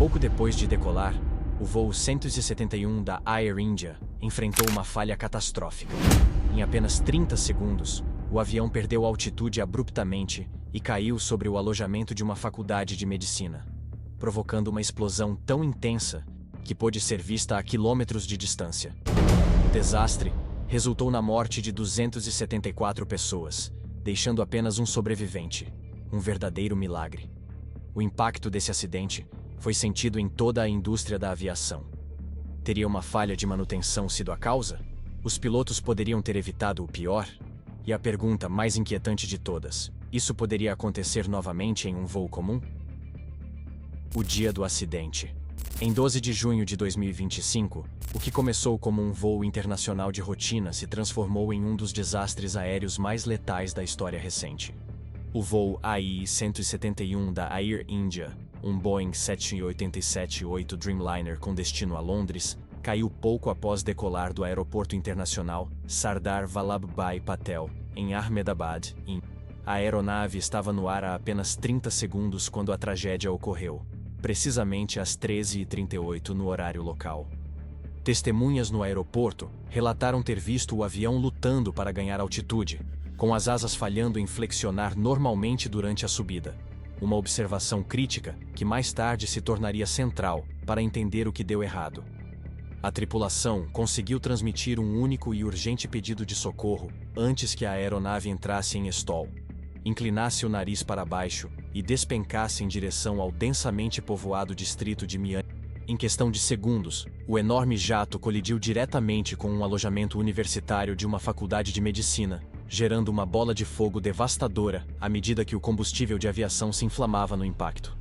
Pouco depois de decolar, o voo 171 da Air India enfrentou uma falha catastrófica. Em apenas 30 segundos, o avião perdeu altitude abruptamente e caiu sobre o alojamento de uma faculdade de medicina, provocando uma explosão tão intensa que pôde ser vista a quilômetros de distância. O desastre resultou na morte de 274 pessoas, deixando apenas um sobrevivente, um verdadeiro milagre. O impacto desse acidente foi sentido em toda a indústria da aviação. Teria uma falha de manutenção sido a causa? Os pilotos poderiam ter evitado o pior? E a pergunta mais inquietante de todas: isso poderia acontecer novamente em um voo comum? O dia do acidente. Em 12 de junho de 2025, o que começou como um voo internacional de rotina se transformou em um dos desastres aéreos mais letais da história recente. O voo AI-171 da Air India, um Boeing 787-8 Dreamliner com destino a Londres, caiu pouco após decolar do aeroporto internacional Sardar Vallabhbhai Patel, em Ahmedabad, Índia. A aeronave estava no ar há apenas 30 segundos quando a tragédia ocorreu, precisamente às 13h38 no horário local. Testemunhas no aeroporto relataram ter visto o avião lutando para ganhar altitude, com as asas falhando em flexionar normalmente durante a subida. Uma observação crítica que mais tarde se tornaria central para entender o que deu errado. A tripulação conseguiu transmitir um único e urgente pedido de socorro antes que a aeronave entrasse em stall, inclinasse o nariz para baixo e despencasse em direção ao densamente povoado distrito de Miami. Em questão de segundos, o enorme jato colidiu diretamente com um alojamento universitário de uma faculdade de medicina, gerando uma bola de fogo devastadora à medida que o combustível de aviação se inflamava no impacto.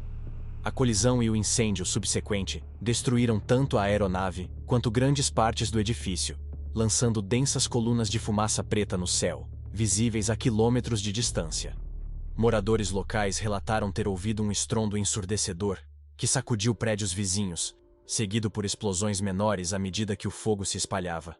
A colisão e o incêndio subsequente destruíram tanto a aeronave quanto grandes partes do edifício, lançando densas colunas de fumaça preta no céu, visíveis a quilômetros de distância. Moradores locais relataram ter ouvido um estrondo ensurdecedor que sacudiu prédios vizinhos, seguido por explosões menores à medida que o fogo se espalhava.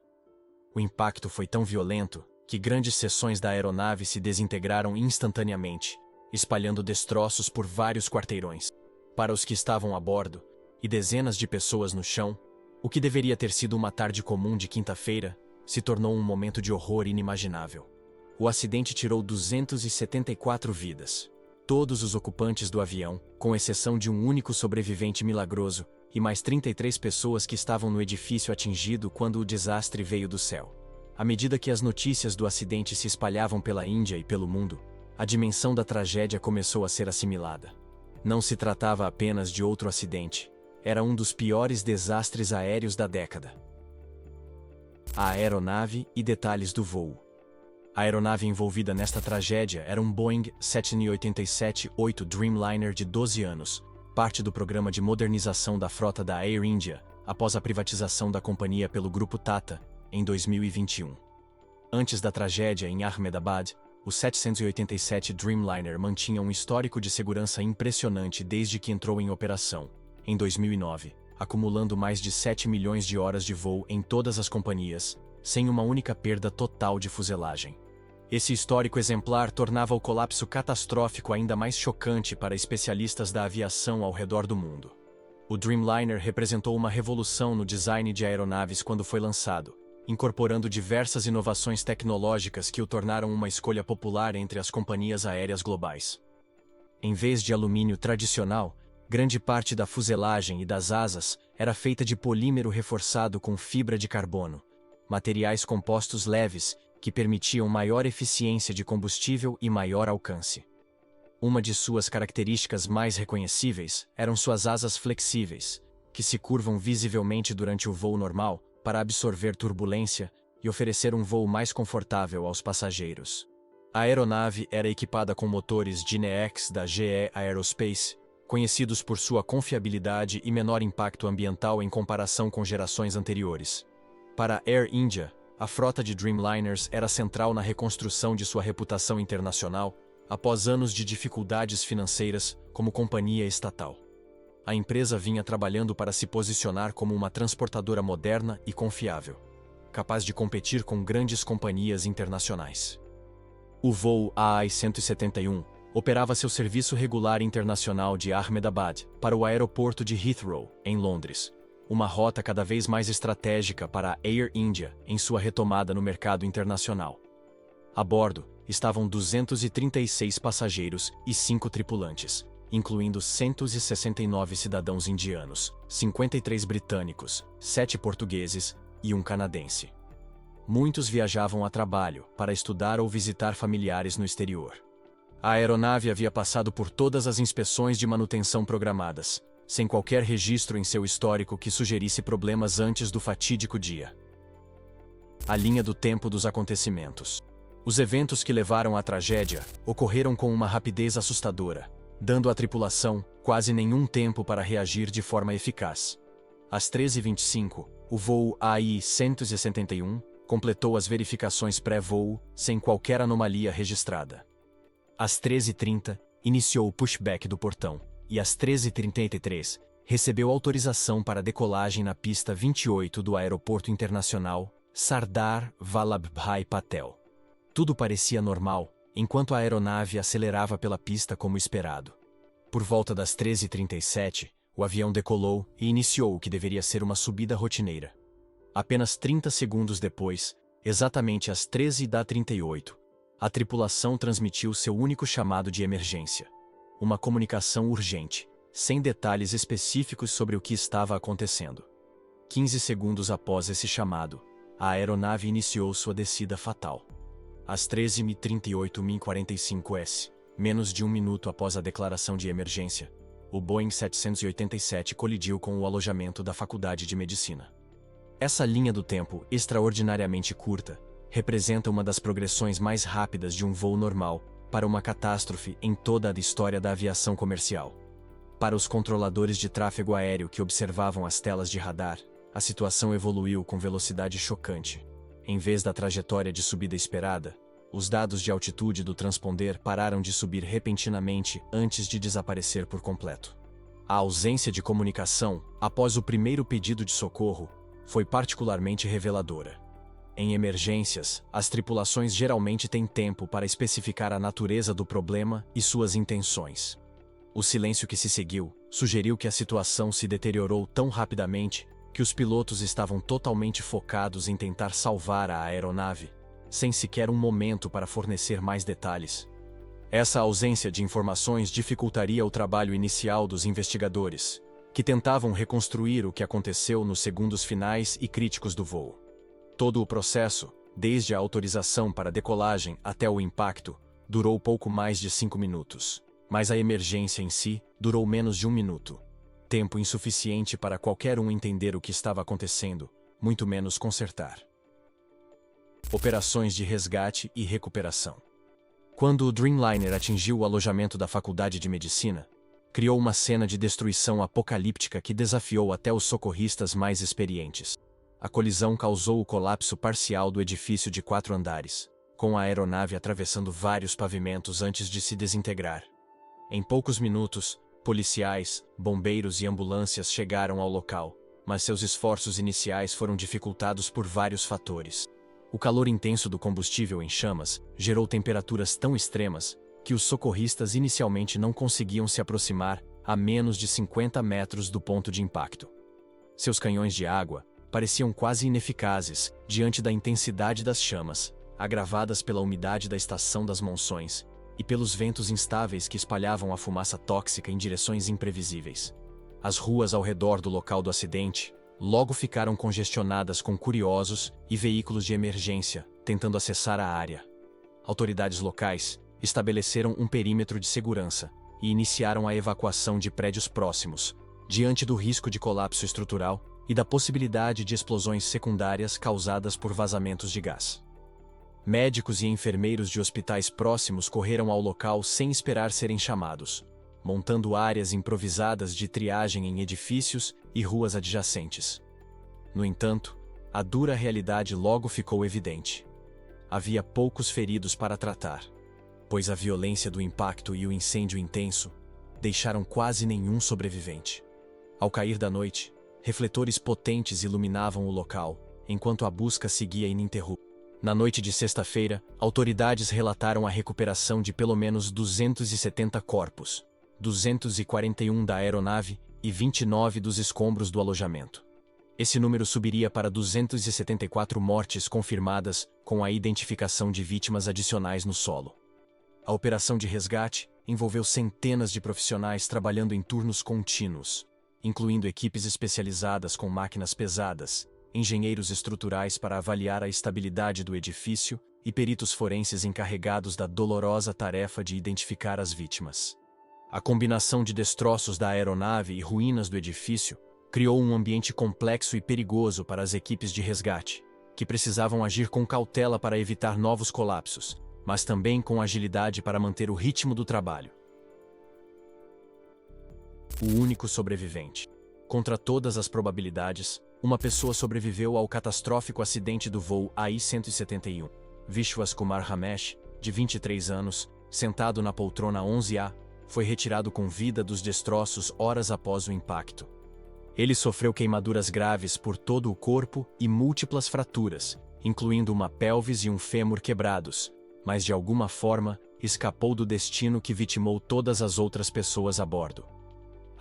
O impacto foi tão violento que grandes seções da aeronave se desintegraram instantaneamente, espalhando destroços por vários quarteirões. Para os que estavam a bordo, e dezenas de pessoas no chão, o que deveria ter sido uma tarde comum de quinta-feira se tornou um momento de horror inimaginável. O acidente tirou 274 vidas. Todos os ocupantes do avião, com exceção de um único sobrevivente milagroso, e mais 33 pessoas que estavam no edifício atingido quando o desastre veio do céu. À medida que as notícias do acidente se espalhavam pela Índia e pelo mundo, a dimensão da tragédia começou a ser assimilada. Não se tratava apenas de outro acidente, era um dos piores desastres aéreos da década. A aeronave e detalhes do voo. A aeronave envolvida nesta tragédia era um Boeing 787-8 Dreamliner de 12 anos, parte do programa de modernização da frota da Air India, após a privatização da companhia pelo grupo Tata, em 2021. Antes da tragédia em Ahmedabad, o 787 Dreamliner mantinha um histórico de segurança impressionante desde que entrou em operação, em 2009, acumulando mais de 7 milhões de horas de voo em todas as companhias, sem uma única perda total de fuselagem. Esse histórico exemplar tornava o colapso catastrófico ainda mais chocante para especialistas da aviação ao redor do mundo. O Dreamliner representou uma revolução no design de aeronaves quando foi lançado, incorporando diversas inovações tecnológicas que o tornaram uma escolha popular entre as companhias aéreas globais. Em vez de alumínio tradicional, grande parte da fuselagem e das asas era feita de polímero reforçado com fibra de carbono, materiais compostos leves que permitiam maior eficiência de combustível e maior alcance. Uma de suas características mais reconhecíveis eram suas asas flexíveis, que se curvam visivelmente durante o voo normal para absorver turbulência e oferecer um voo mais confortável aos passageiros. A aeronave era equipada com motores GEnx da GE Aerospace, conhecidos por sua confiabilidade e menor impacto ambiental em comparação com gerações anteriores. Para a Air India, a frota de Dreamliners era central na reconstrução de sua reputação internacional após anos de dificuldades financeiras como companhia estatal. A empresa vinha trabalhando para se posicionar como uma transportadora moderna e confiável, capaz de competir com grandes companhias internacionais. O voo AI-171 operava seu serviço regular internacional de Ahmedabad para o aeroporto de Heathrow, em Londres, uma rota cada vez mais estratégica para a Air India em sua retomada no mercado internacional. A bordo estavam 236 passageiros e 5 tripulantes, incluindo 169 cidadãos indianos, 53 britânicos, 7 portugueses e um canadense. Muitos viajavam a trabalho, para estudar ou visitar familiares no exterior. A aeronave havia passado por todas as inspeções de manutenção programadas, sem qualquer registro em seu histórico que sugerisse problemas antes do fatídico dia. A linha do tempo dos acontecimentos. Os eventos que levaram à tragédia ocorreram com uma rapidez assustadora, dando à tripulação quase nenhum tempo para reagir de forma eficaz. Às 13h25, o voo AI-161 completou as verificações pré-voo sem qualquer anomalia registrada. Às 13h30, iniciou o pushback do portão, e às 13h33, recebeu autorização para decolagem na pista 28 do Aeroporto Internacional Sardar Vallabhbhai Patel. Tudo parecia normal, enquanto a aeronave acelerava pela pista como esperado. Por volta das 13h37, o avião decolou e iniciou o que deveria ser uma subida rotineira. Apenas 30 segundos depois, exatamente às 13h38, a tripulação transmitiu seu único chamado de emergência. Uma comunicação urgente, sem detalhes específicos sobre o que estava acontecendo. 15 segundos após esse chamado, a aeronave iniciou sua descida fatal. Às 13h38, menos de um minuto após a declaração de emergência, o Boeing 787 colidiu com o alojamento da Faculdade de Medicina. Essa linha do tempo, extraordinariamente curta, representa uma das progressões mais rápidas de um voo normal para uma catástrofe em toda a história da aviação comercial. Para os controladores de tráfego aéreo que observavam as telas de radar, a situação evoluiu com velocidade chocante. Em vez da trajetória de subida esperada, os dados de altitude do transponder pararam de subir repentinamente antes de desaparecer por completo. A ausência de comunicação, após o primeiro pedido de socorro, foi particularmente reveladora. Em emergências, as tripulações geralmente têm tempo para especificar a natureza do problema e suas intenções. O silêncio que se seguiu sugeriu que a situação se deteriorou tão rapidamente que os pilotos estavam totalmente focados em tentar salvar a aeronave, sem sequer um momento para fornecer mais detalhes. Essa ausência de informações dificultaria o trabalho inicial dos investigadores, que tentavam reconstruir o que aconteceu nos segundos finais e críticos do voo. Todo o processo, desde a autorização para decolagem até o impacto, durou pouco mais de 5 minutos, mas a emergência em si durou menos de 1 minuto. Tempo insuficiente para qualquer um entender o que estava acontecendo, muito menos consertar. Operações de resgate e recuperação. Quando o Dreamliner atingiu o alojamento da Faculdade de Medicina, criou uma cena de destruição apocalíptica que desafiou até os socorristas mais experientes. A colisão causou o colapso parcial do edifício de 4 andares, com a aeronave atravessando vários pavimentos antes de se desintegrar. Em poucos minutos, policiais, bombeiros e ambulâncias chegaram ao local, mas seus esforços iniciais foram dificultados por vários fatores. O calor intenso do combustível em chamas gerou temperaturas tão extremas que os socorristas inicialmente não conseguiam se aproximar a menos de 50 metros do ponto de impacto. Seus canhões de água pareciam quase ineficazes diante da intensidade das chamas, agravadas pela umidade da estação das monções e pelos ventos instáveis que espalhavam a fumaça tóxica em direções imprevisíveis. As ruas ao redor do local do acidente logo ficaram congestionadas com curiosos e veículos de emergência tentando acessar a área. Autoridades locais estabeleceram um perímetro de segurança e iniciaram a evacuação de prédios próximos, diante do risco de colapso estrutural e da possibilidade de explosões secundárias causadas por vazamentos de gás. Médicos e enfermeiros de hospitais próximos correram ao local sem esperar serem chamados, montando áreas improvisadas de triagem em edifícios e ruas adjacentes. No entanto, a dura realidade logo ficou evidente. Havia poucos feridos para tratar, pois a violência do impacto e o incêndio intenso deixaram quase nenhum sobrevivente. Ao cair da noite, refletores potentes iluminavam o local, enquanto a busca seguia ininterrupta. Na noite de sexta-feira, autoridades relataram a recuperação de pelo menos 270 corpos, 241 da aeronave e 29 dos escombros do alojamento. Esse número subiria para 274 mortes confirmadas, com a identificação de vítimas adicionais no solo. A operação de resgate envolveu centenas de profissionais trabalhando em turnos contínuos, incluindo equipes especializadas com máquinas pesadas, engenheiros estruturais para avaliar a estabilidade do edifício e peritos forenses encarregados da dolorosa tarefa de identificar as vítimas. A combinação de destroços da aeronave e ruínas do edifício criou um ambiente complexo e perigoso para as equipes de resgate, que precisavam agir com cautela para evitar novos colapsos, mas também com agilidade para manter o ritmo do trabalho. O único sobrevivente. Contra todas as probabilidades, uma pessoa sobreviveu ao catastrófico acidente do voo AI-171. Vishwas Kumar Ramesh, de 23 anos, sentado na poltrona 11A, foi retirado com vida dos destroços horas após o impacto. Ele sofreu queimaduras graves por todo o corpo e múltiplas fraturas, incluindo uma pelvis e um fêmur quebrados, mas de alguma forma escapou do destino que vitimou todas as outras pessoas a bordo.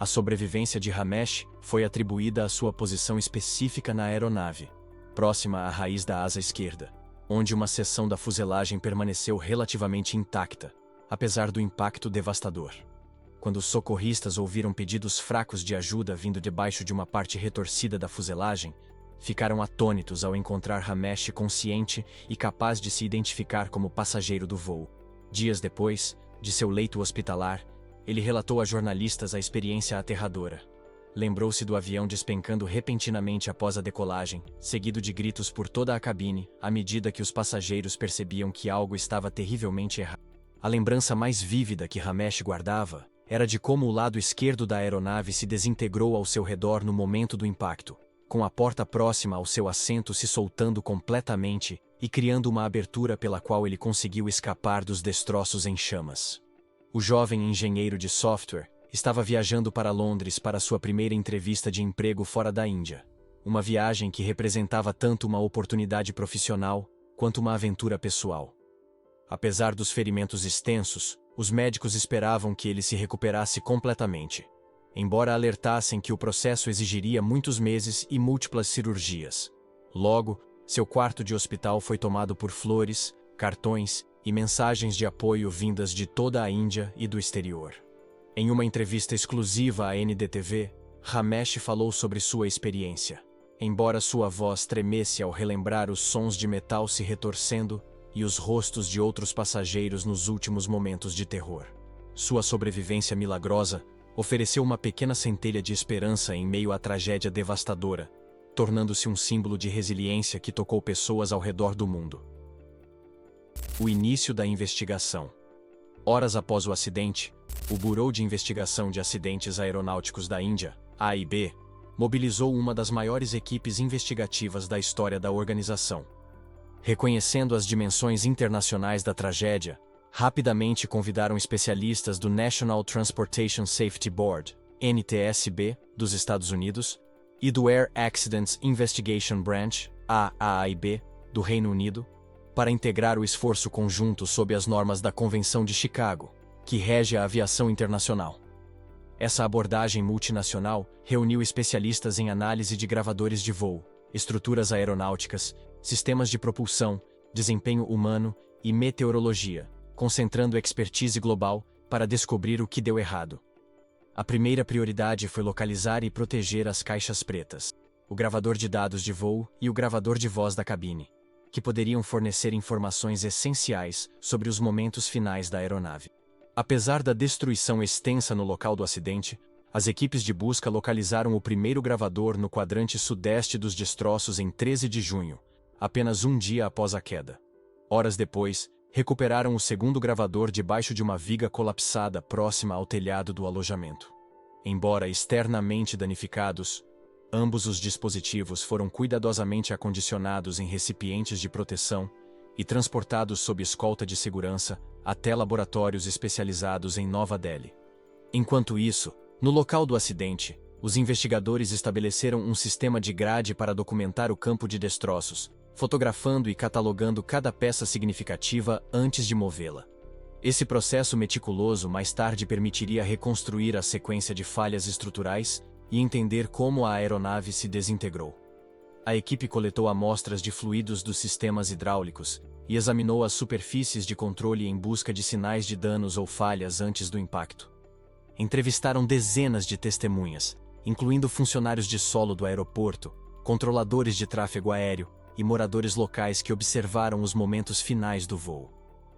A sobrevivência de Ramesh foi atribuída à sua posição específica na aeronave, próxima à raiz da asa esquerda, onde uma seção da fuselagem permaneceu relativamente intacta, apesar do impacto devastador. Quando os socorristas ouviram pedidos fracos de ajuda vindo debaixo de uma parte retorcida da fuselagem, ficaram atônitos ao encontrar Ramesh consciente e capaz de se identificar como passageiro do voo. Dias depois, de seu leito hospitalar, ele relatou a jornalistas a experiência aterradora. Lembrou-se do avião despencando repentinamente após a decolagem, seguido de gritos por toda a cabine, à medida que os passageiros percebiam que algo estava terrivelmente errado. A lembrança mais vívida que Ramesh guardava era de como o lado esquerdo da aeronave se desintegrou ao seu redor no momento do impacto, com a porta próxima ao seu assento se soltando completamente e criando uma abertura pela qual ele conseguiu escapar dos destroços em chamas. O jovem engenheiro de software estava viajando para Londres para sua primeira entrevista de emprego fora da Índia, uma viagem que representava tanto uma oportunidade profissional quanto uma aventura pessoal. Apesar dos ferimentos extensos, os médicos esperavam que ele se recuperasse completamente, embora alertassem que o processo exigiria muitos meses e múltiplas cirurgias. Logo, seu quarto de hospital foi tomado por flores, cartões e mensagens de apoio vindas de toda a Índia e do exterior. Em uma entrevista exclusiva à NDTV, Ramesh falou sobre sua experiência. Embora sua voz tremesse ao relembrar os sons de metal se retorcendo e os rostos de outros passageiros nos últimos momentos de terror, sua sobrevivência milagrosa ofereceu uma pequena centelha de esperança em meio à tragédia devastadora, tornando-se um símbolo de resiliência que tocou pessoas ao redor do mundo. O início da investigação. Horas após o acidente, o Bureau de Investigação de Acidentes Aeronáuticos da Índia, AIB, mobilizou uma das maiores equipes investigativas da história da organização. Reconhecendo as dimensões internacionais da tragédia, rapidamente convidaram especialistas do National Transportation Safety Board, NTSB, dos Estados Unidos, e do Air Accidents Investigation Branch, AAIB, do Reino Unido, para integrar o esforço conjunto sob as normas da Convenção de Chicago, que rege a aviação internacional. Essa abordagem multinacional reuniu especialistas em análise de gravadores de voo, estruturas aeronáuticas, sistemas de propulsão, desempenho humano e meteorologia, concentrando expertise global para descobrir o que deu errado. A primeira prioridade foi localizar e proteger as caixas pretas, o gravador de dados de voo e o gravador de voz da cabine, que poderiam fornecer informações essenciais sobre os momentos finais da aeronave. Apesar da destruição extensa no local do acidente, as equipes de busca localizaram o primeiro gravador no quadrante sudeste dos destroços em 13 de junho, apenas um dia após a queda. Horas depois, recuperaram o segundo gravador debaixo de uma viga colapsada próxima ao telhado do alojamento. Embora externamente danificados, ambos os dispositivos foram cuidadosamente acondicionados em recipientes de proteção e transportados sob escolta de segurança até laboratórios especializados em Nova Delhi. Enquanto isso, no local do acidente, os investigadores estabeleceram um sistema de grade para documentar o campo de destroços, fotografando e catalogando cada peça significativa antes de movê-la. Esse processo meticuloso mais tarde permitiria reconstruir a sequência de falhas estruturais e entender como a aeronave se desintegrou. A equipe coletou amostras de fluidos dos sistemas hidráulicos e examinou as superfícies de controle em busca de sinais de danos ou falhas antes do impacto. Entrevistaram dezenas de testemunhas, incluindo funcionários de solo do aeroporto, controladores de tráfego aéreo e moradores locais que observaram os momentos finais do voo.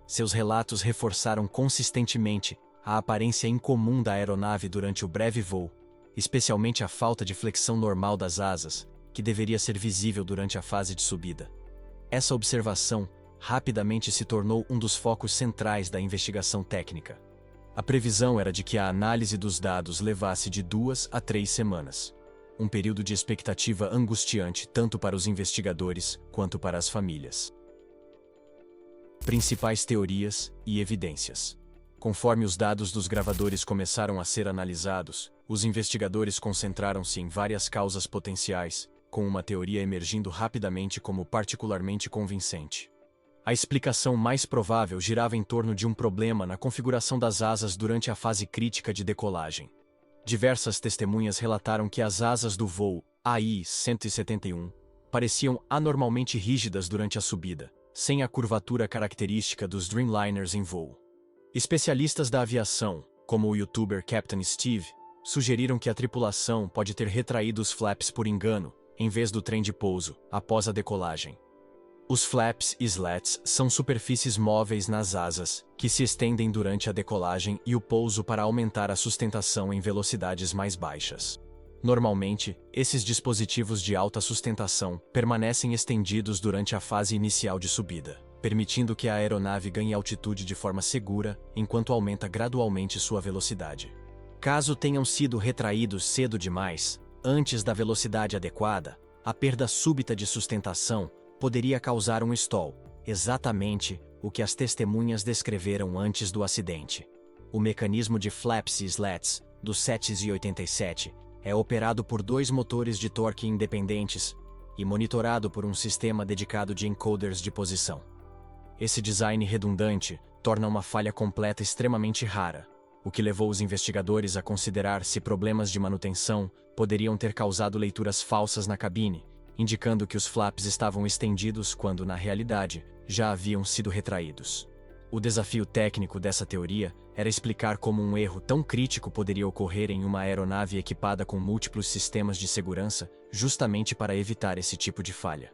Seus relatos reforçaram consistentemente a aparência incomum da aeronave durante o breve voo, especialmente a falta de flexão normal das asas, que deveria ser visível durante a fase de subida. Essa observação rapidamente se tornou um dos focos centrais da investigação técnica. A previsão era de que a análise dos dados levasse de 2 a 3 semanas. Um período de expectativa angustiante tanto para os investigadores quanto para as famílias. Principais teorias e evidências. Conforme os dados dos gravadores começaram a ser analisados, os investigadores concentraram-se em várias causas potenciais, com uma teoria emergindo rapidamente como particularmente convincente. A explicação mais provável girava em torno de um problema na configuração das asas durante a fase crítica de decolagem. Diversas testemunhas relataram que as asas do voo AI-171 pareciam anormalmente rígidas durante a subida, sem a curvatura característica dos Dreamliners em voo. Especialistas da aviação, como o youtuber Captain Steve, sugeriram que a tripulação pode ter retraído os flaps por engano, em vez do trem de pouso, após a decolagem. Os flaps e slats são superfícies móveis nas asas, que se estendem durante a decolagem e o pouso para aumentar a sustentação em velocidades mais baixas. Normalmente, esses dispositivos de alta sustentação permanecem estendidos durante a fase inicial de subida, permitindo que a aeronave ganhe altitude de forma segura enquanto aumenta gradualmente sua velocidade. Caso tenham sido retraídos cedo demais, antes da velocidade adequada, a perda súbita de sustentação poderia causar um stall, exatamente o que as testemunhas descreveram antes do acidente. O mecanismo de flaps e slats do 787 é operado por 2 motores de torque independentes e monitorado por um sistema dedicado de encoders de posição. Esse design redundante torna uma falha completa extremamente rara, o que levou os investigadores a considerar se problemas de manutenção poderiam ter causado leituras falsas na cabine, indicando que os flaps estavam estendidos quando, na realidade, já haviam sido retraídos. O desafio técnico dessa teoria era explicar como um erro tão crítico poderia ocorrer em uma aeronave equipada com múltiplos sistemas de segurança, justamente para evitar esse tipo de falha.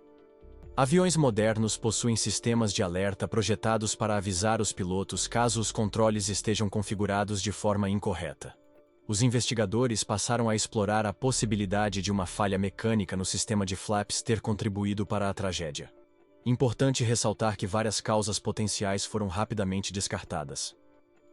Aviões modernos possuem sistemas de alerta projetados para avisar os pilotos caso os controles estejam configurados de forma incorreta. Os investigadores passaram a explorar a possibilidade de uma falha mecânica no sistema de flaps ter contribuído para a tragédia. Importante ressaltar que várias causas potenciais foram rapidamente descartadas.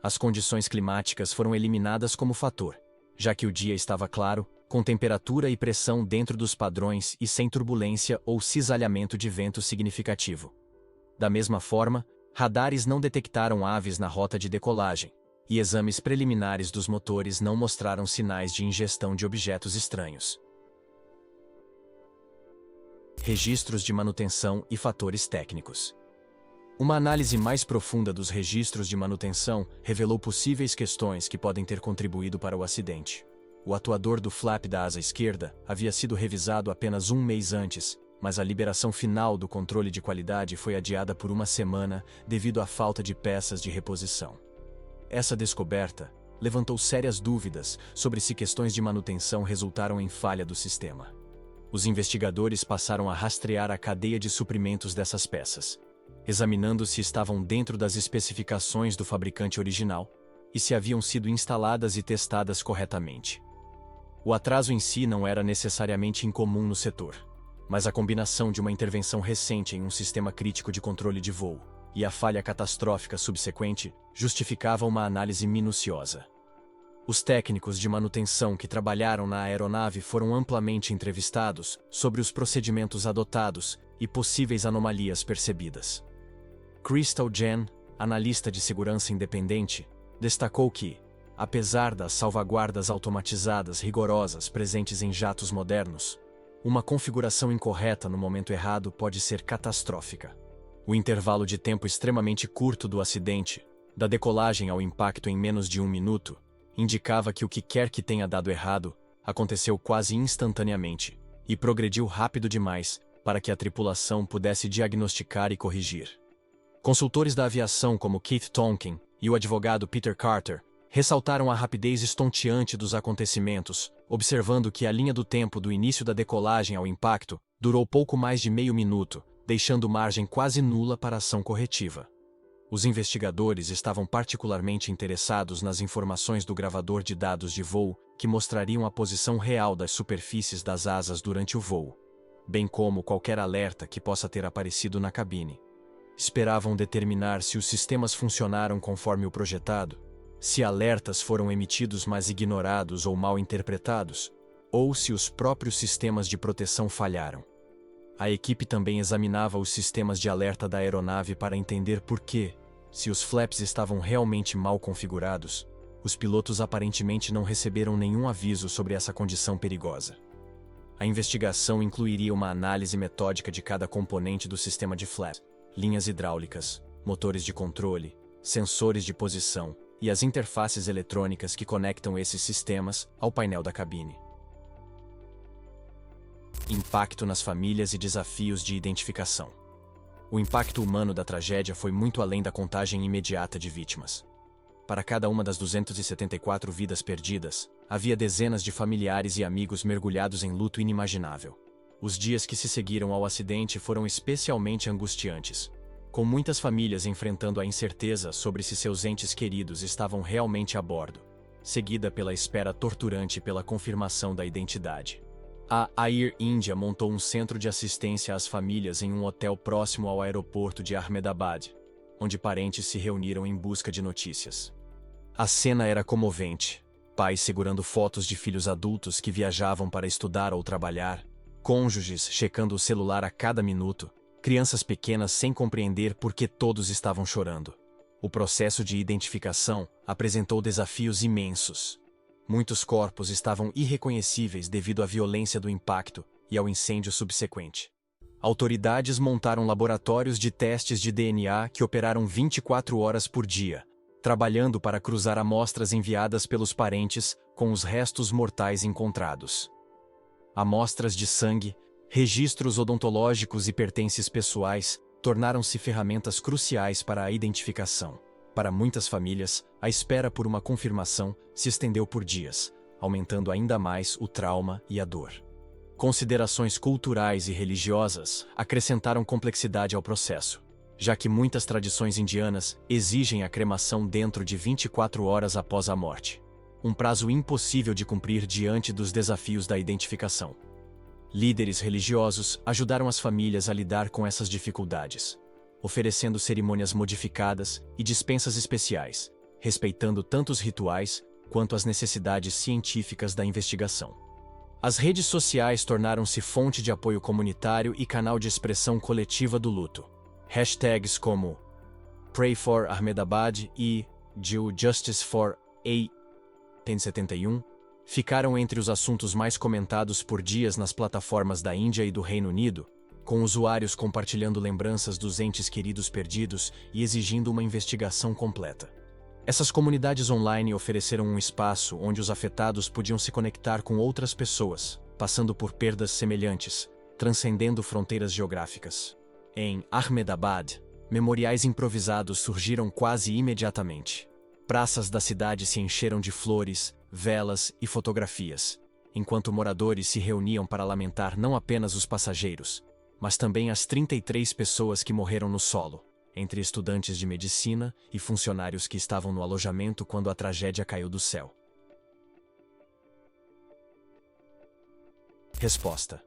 As condições climáticas foram eliminadas como fator, já que o dia estava claro, com temperatura e pressão dentro dos padrões e sem turbulência ou cisalhamento de vento significativo. Da mesma forma, radares não detectaram aves na rota de decolagem, e exames preliminares dos motores não mostraram sinais de ingestão de objetos estranhos. Registros de manutenção e fatores técnicos. Uma análise mais profunda dos registros de manutenção revelou possíveis questões que podem ter contribuído para o acidente. O atuador do flap da asa esquerda havia sido revisado apenas um mês antes, mas a liberação final do controle de qualidade foi adiada por uma semana devido à falta de peças de reposição. Essa descoberta levantou sérias dúvidas sobre se questões de manutenção resultaram em falha do sistema. Os investigadores passaram a rastrear a cadeia de suprimentos dessas peças, examinando se estavam dentro das especificações do fabricante original e se haviam sido instaladas e testadas corretamente. O atraso em si não era necessariamente incomum no setor, mas a combinação de uma intervenção recente em um sistema crítico de controle de voo e a falha catastrófica subsequente justificava uma análise minuciosa. Os técnicos de manutenção que trabalharam na aeronave foram amplamente entrevistados sobre os procedimentos adotados e possíveis anomalias percebidas. Crystal Jen, analista de segurança independente, destacou que, apesar das salvaguardas automatizadas rigorosas presentes em jatos modernos, Uma configuração incorreta no momento errado pode ser catastrófica. O intervalo de tempo extremamente curto do acidente, da decolagem ao impacto em menos de 1 minuto, indicava que o que quer que tenha dado errado aconteceu quase instantaneamente e progrediu rápido demais para que a tripulação pudesse diagnosticar e corrigir. Consultores da aviação como Keith Tonkin e o advogado Peter Carter ressaltaram a rapidez estonteante dos acontecimentos, observando que a linha do tempo do início da decolagem ao impacto durou pouco mais de meio minuto, deixando margem quase nula para ação corretiva. Os investigadores estavam particularmente interessados nas informações do gravador de dados de voo que mostrariam a posição real das superfícies das asas durante o voo, bem como qualquer alerta que possa ter aparecido na cabine. Esperavam determinar se os sistemas funcionaram conforme o projetado, se alertas foram emitidos mas ignorados ou mal interpretados, ou se os próprios sistemas de proteção falharam. A equipe também examinava os sistemas de alerta da aeronave para entender por que, se os flaps estavam realmente mal configurados, os pilotos aparentemente não receberam nenhum aviso sobre essa condição perigosa. A investigação incluiria uma análise metódica de cada componente do sistema de flaps, linhas hidráulicas, motores de controle, sensores de posição e as interfaces eletrônicas que conectam esses sistemas ao painel da cabine. Impacto nas famílias e desafios de identificação. O impacto humano da tragédia foi muito além da contagem imediata de vítimas. Para cada uma das 274 vidas perdidas, havia dezenas de familiares e amigos mergulhados em luto inimaginável. Os dias que se seguiram ao acidente foram especialmente angustiantes, com muitas famílias enfrentando a incerteza sobre se seus entes queridos estavam realmente a bordo, seguida pela espera torturante pela confirmação da identidade. A Air India montou um centro de assistência às famílias em um hotel próximo ao aeroporto de Ahmedabad, onde parentes se reuniram em busca de notícias. A cena era comovente: pais segurando fotos de filhos adultos que viajavam para estudar ou trabalhar, cônjuges checando o celular a cada minuto, crianças pequenas sem compreender por que todos estavam chorando. O processo de identificação apresentou desafios imensos. Muitos corpos estavam irreconhecíveis devido à violência do impacto e ao incêndio subsequente. Autoridades montaram laboratórios de testes de DNA que operaram 24 horas por dia, trabalhando para cruzar amostras enviadas pelos parentes com os restos mortais encontrados. Amostras de sangue, registros odontológicos e pertences pessoais tornaram-se ferramentas cruciais para a identificação. Para muitas famílias, a espera por uma confirmação se estendeu por dias, aumentando ainda mais o trauma e a dor. Considerações culturais e religiosas acrescentaram complexidade ao processo, já que muitas tradições indianas exigem a cremação dentro de 24 horas após a morte, um prazo impossível de cumprir diante dos desafios da identificação. Líderes religiosos ajudaram as famílias a lidar com essas dificuldades, oferecendo cerimônias modificadas e dispensas especiais, respeitando tanto os rituais quanto as necessidades científicas da investigação. As redes sociais tornaram-se fonte de apoio comunitário e canal de expressão coletiva do luto. Hashtags como Pray for Ahmedabad e Do Justice for A-1071 ficaram entre os assuntos mais comentados por dias nas plataformas da Índia e do Reino Unido, com usuários compartilhando lembranças dos entes queridos perdidos e exigindo uma investigação completa. Essas comunidades online ofereceram um espaço onde os afetados podiam se conectar com outras pessoas, passando por perdas semelhantes, transcendendo fronteiras geográficas. Em Ahmedabad, memoriais improvisados surgiram quase imediatamente. Praças da cidade se encheram de flores, velas e fotografias, enquanto moradores se reuniam para lamentar não apenas os passageiros, mas também as 33 pessoas que morreram no solo, entre estudantes de medicina e funcionários que estavam no alojamento quando a tragédia caiu do céu. Resposta: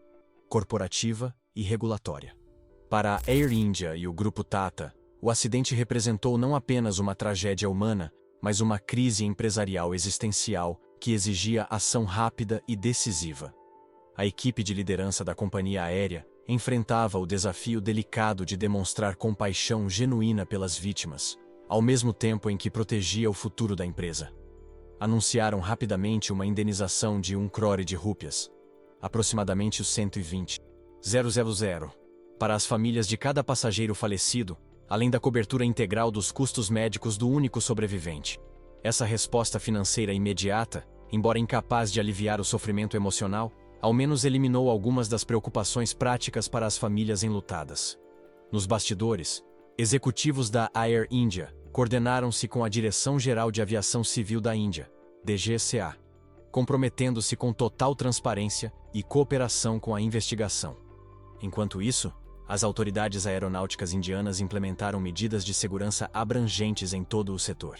corporativa e regulatória. Para a Air India e o grupo Tata, o acidente representou não apenas uma tragédia humana, mas uma crise empresarial existencial que exigia ação rápida e decisiva. A equipe de liderança da companhia aérea enfrentava o desafio delicado de demonstrar compaixão genuína pelas vítimas, ao mesmo tempo em que protegia o futuro da empresa. Anunciaram rapidamente uma indenização de 1 crore de rúpias, aproximadamente os 120.000, para as famílias de cada passageiro falecido, além da cobertura integral dos custos médicos do único sobrevivente. Essa resposta financeira imediata, embora incapaz de aliviar o sofrimento emocional, ao menos eliminou algumas das preocupações práticas para as famílias enlutadas. Nos bastidores, executivos da Air India coordenaram-se com a Direção-Geral de Aviação Civil da Índia, DGCA, comprometendo-se com total transparência e cooperação com a investigação. Enquanto isso, as autoridades aeronáuticas indianas implementaram medidas de segurança abrangentes em todo o setor.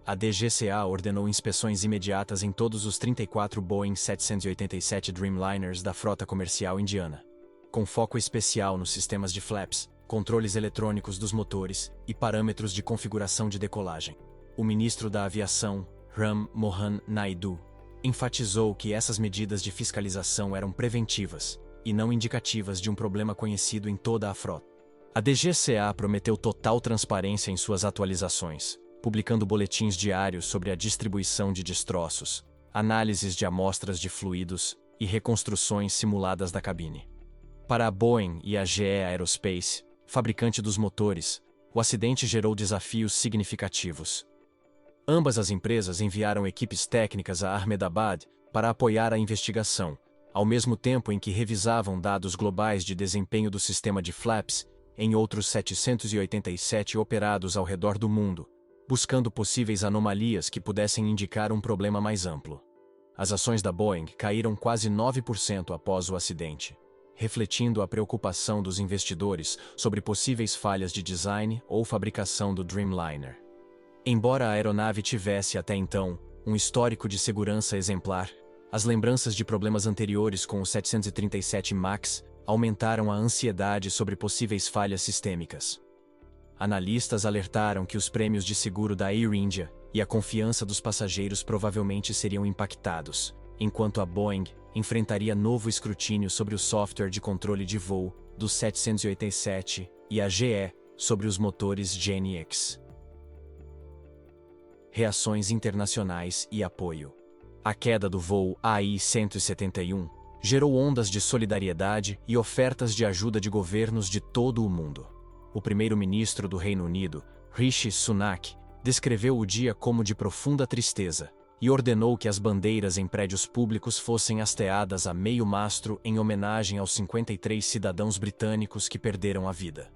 A DGCA ordenou inspeções imediatas em todos os 34 Boeing 787 Dreamliners da frota comercial indiana, com foco especial nos sistemas de flaps, controles eletrônicos dos motores e parâmetros de configuração de decolagem. O ministro da Aviação, Ram Mohan Naidu, enfatizou que essas medidas de fiscalização eram preventivas e não indicativas de um problema conhecido em toda a frota. A DGCA prometeu total transparência em suas atualizações, publicando boletins diários sobre a distribuição de destroços, análises de amostras de fluidos e reconstruções simuladas da cabine. Para a Boeing e a GE Aerospace, fabricante dos motores, o acidente gerou desafios significativos. Ambas as empresas enviaram equipes técnicas a Ahmedabad para apoiar a investigação, ao mesmo tempo em que revisavam dados globais de desempenho do sistema de flaps em outros 787 operados ao redor do mundo, buscando possíveis anomalias que pudessem indicar um problema mais amplo. As ações da Boeing caíram quase 9% após o acidente, refletindo a preocupação dos investidores sobre possíveis falhas de design ou fabricação do Dreamliner. Embora a aeronave tivesse até então um histórico de segurança exemplar, as lembranças de problemas anteriores com o 737 MAX aumentaram a ansiedade sobre possíveis falhas sistêmicas. Analistas alertaram que os prêmios de seguro da Air India e a confiança dos passageiros provavelmente seriam impactados, enquanto a Boeing enfrentaria novo escrutínio sobre o software de controle de voo do 787 e a GE sobre os motores GEnx. Reações internacionais e apoio. A queda do voo AI-171 gerou ondas de solidariedade e ofertas de ajuda de governos de todo o mundo. O primeiro-ministro do Reino Unido, Rishi Sunak, descreveu o dia como de profunda tristeza e ordenou que as bandeiras em prédios públicos fossem hasteadas a meio mastro em homenagem aos 53 cidadãos britânicos que perderam a vida.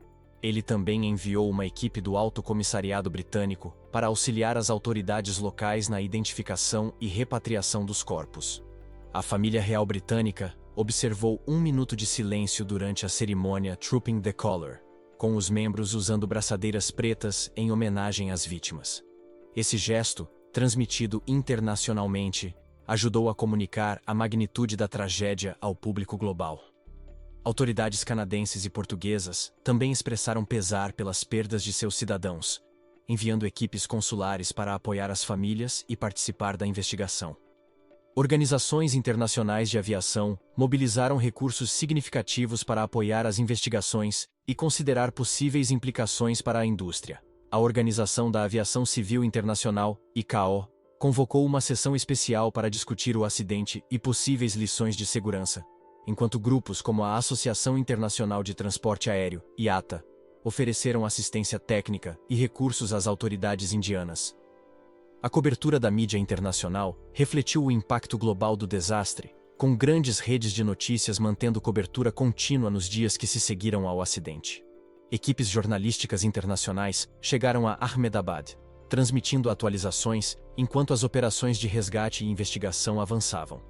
Ele também enviou uma equipe do Alto Comissariado Britânico para auxiliar as autoridades locais na identificação e repatriação dos corpos. A família real britânica observou 1 minuto de silêncio durante a cerimônia Trooping the Colour, com os membros usando braçadeiras pretas em homenagem às vítimas. Esse gesto, transmitido internacionalmente, ajudou a comunicar a magnitude da tragédia ao público global. Autoridades canadenses e portuguesas também expressaram pesar pelas perdas de seus cidadãos, enviando equipes consulares para apoiar as famílias e participar da investigação. Organizações internacionais de aviação mobilizaram recursos significativos para apoiar as investigações e considerar possíveis implicações para a indústria. A Organização da Aviação Civil Internacional, ICAO, convocou uma sessão especial para discutir o acidente e possíveis lições de segurança, enquanto grupos como a Associação Internacional de Transporte Aéreo, IATA, ofereceram assistência técnica e recursos às autoridades indianas. A cobertura da mídia internacional refletiu o impacto global do desastre, com grandes redes de notícias mantendo cobertura contínua nos dias que se seguiram ao acidente. Equipes jornalísticas internacionais chegaram a Ahmedabad, transmitindo atualizações enquanto as operações de resgate e investigação avançavam.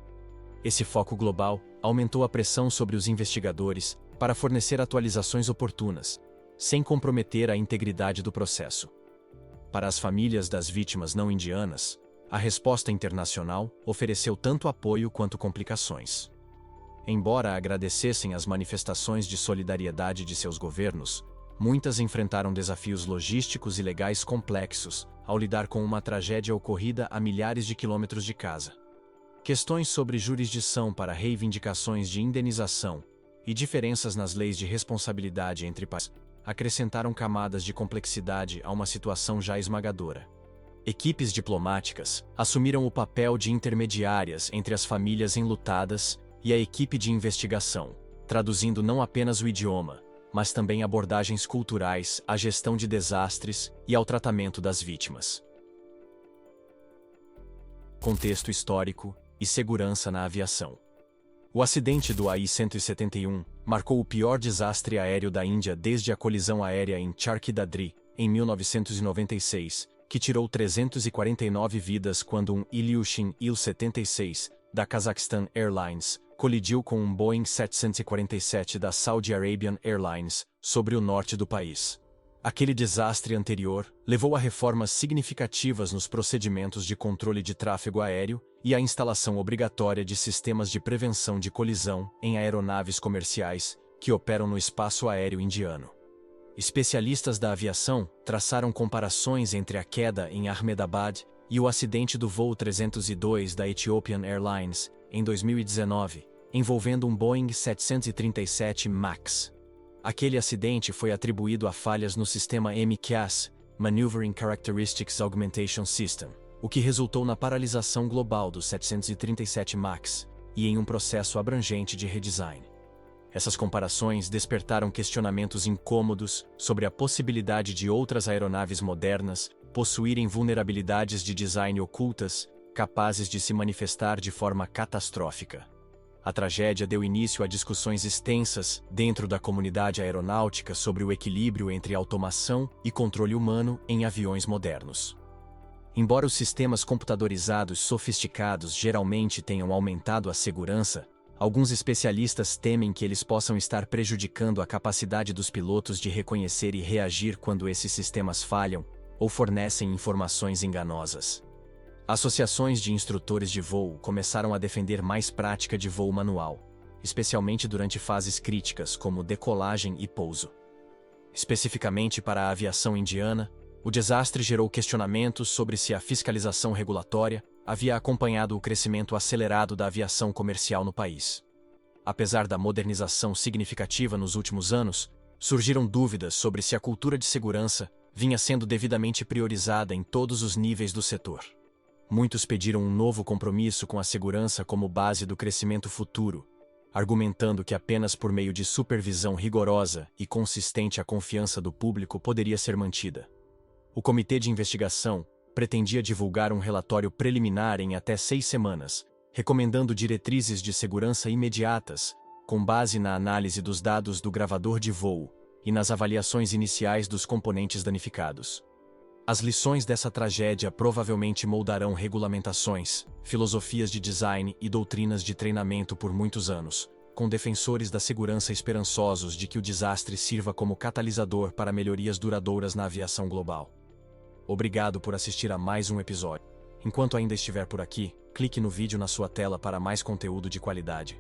Esse foco global aumentou a pressão sobre os investigadores para fornecer atualizações oportunas, sem comprometer a integridade do processo. Para as famílias das vítimas não indianas, a resposta internacional ofereceu tanto apoio quanto complicações. Embora agradecessem as manifestações de solidariedade de seus governos, muitas enfrentaram desafios logísticos e legais complexos ao lidar com uma tragédia ocorrida a milhares de quilômetros de casa. Questões sobre jurisdição para reivindicações de indenização e diferenças nas leis de responsabilidade entre países acrescentaram camadas de complexidade a uma situação já esmagadora. Equipes diplomáticas assumiram o papel de intermediárias entre as famílias enlutadas e a equipe de investigação, traduzindo não apenas o idioma, mas também abordagens culturais à gestão de desastres e ao tratamento das vítimas. Contexto histórico e segurança na aviação. O acidente do AI-171 marcou o pior desastre aéreo da Índia desde a colisão aérea em Charkhi Dadri, em 1996, que tirou 349 vidas quando um Ilyushin Il-76, da Kazakhstan Airlines, colidiu com um Boeing 747 da Saudi Arabian Airlines, sobre o norte do país. Aquele desastre anterior levou a reformas significativas nos procedimentos de controle de tráfego aéreo e à instalação obrigatória de sistemas de prevenção de colisão em aeronaves comerciais que operam no espaço aéreo indiano. Especialistas da aviação traçaram comparações entre a queda em Ahmedabad e o acidente do voo 302 da Ethiopian Airlines, em 2019, envolvendo um Boeing 737 MAX. Aquele acidente foi atribuído a falhas no sistema MCAS, Maneuvering Characteristics Augmentation System, o que resultou na paralisação global do 737 MAX e em um processo abrangente de redesign. Essas comparações despertaram questionamentos incômodos sobre a possibilidade de outras aeronaves modernas possuírem vulnerabilidades de design ocultas capazes de se manifestar de forma catastrófica. A tragédia deu início a discussões extensas dentro da comunidade aeronáutica sobre o equilíbrio entre automação e controle humano em aviões modernos. Embora os sistemas computadorizados sofisticados geralmente tenham aumentado a segurança, alguns especialistas temem que eles possam estar prejudicando a capacidade dos pilotos de reconhecer e reagir quando esses sistemas falham ou fornecem informações enganosas. Associações de instrutores de voo começaram a defender mais prática de voo manual, especialmente durante fases críticas como decolagem e pouso. Especificamente para a aviação indiana, o desastre gerou questionamentos sobre se a fiscalização regulatória havia acompanhado o crescimento acelerado da aviação comercial no país. Apesar da modernização significativa nos últimos anos, surgiram dúvidas sobre se a cultura de segurança vinha sendo devidamente priorizada em todos os níveis do setor. Muitos pediram um novo compromisso com a segurança como base do crescimento futuro, argumentando que apenas por meio de supervisão rigorosa e consistente a confiança do público poderia ser mantida. O comitê de investigação pretendia divulgar um relatório preliminar em até 6 semanas, recomendando diretrizes de segurança imediatas, com base na análise dos dados do gravador de voo e nas avaliações iniciais dos componentes danificados. As lições dessa tragédia provavelmente moldarão regulamentações, filosofias de design e doutrinas de treinamento por muitos anos, com defensores da segurança esperançosos de que o desastre sirva como catalisador para melhorias duradouras na aviação global. Obrigado por assistir a mais um episódio. Enquanto ainda estiver por aqui, clique no vídeo na sua tela para mais conteúdo de qualidade.